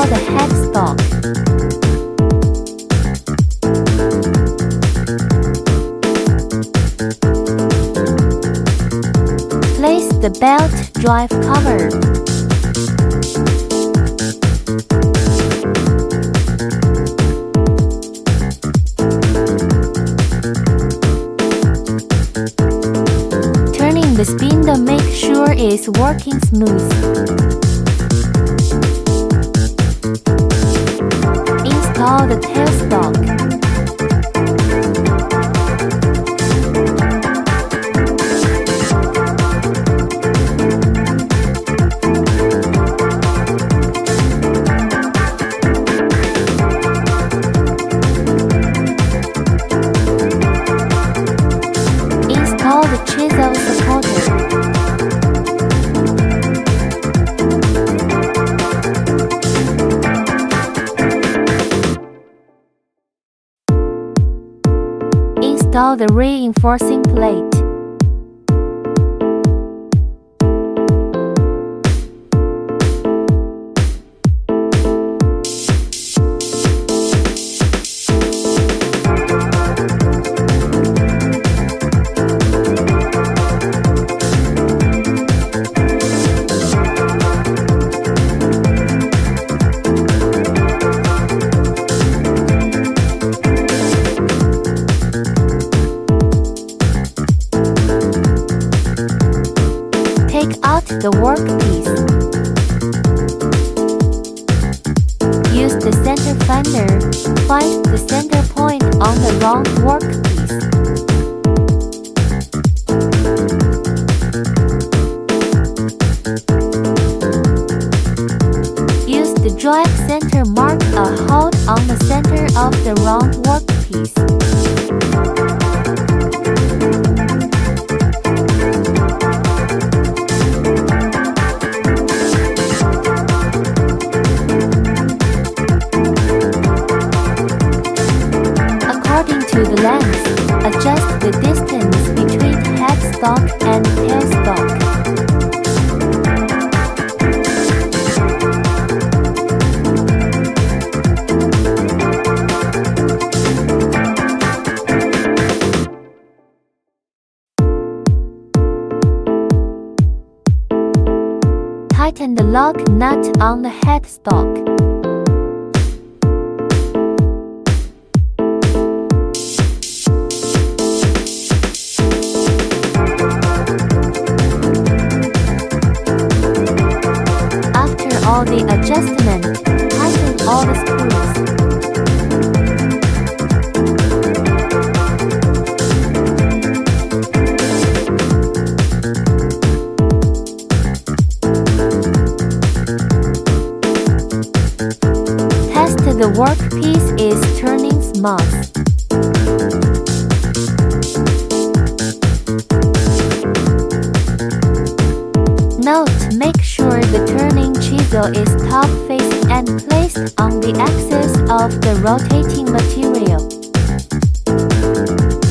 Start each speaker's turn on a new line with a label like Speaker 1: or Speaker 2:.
Speaker 1: Install the headstock. Place the belt drive cover. Turning the spindle, make sure it's working smooth. Install the tailstock. Install the chisel supporter. Install the reinforcing plate. Take out the workpiece. Use the center finder. Find the center point on the round workpiece. Use the drive center. Mark a hole on the center of the round workpiece. According to the length, adjust the distance between headstock and tailstock. Tighten the lock nut on the headstock. After all the adjustment, tighten all the screws. Test the workpiece is turning smooth. Note: make sure the turning chisel is top facing and placed on the axis of the rotating material.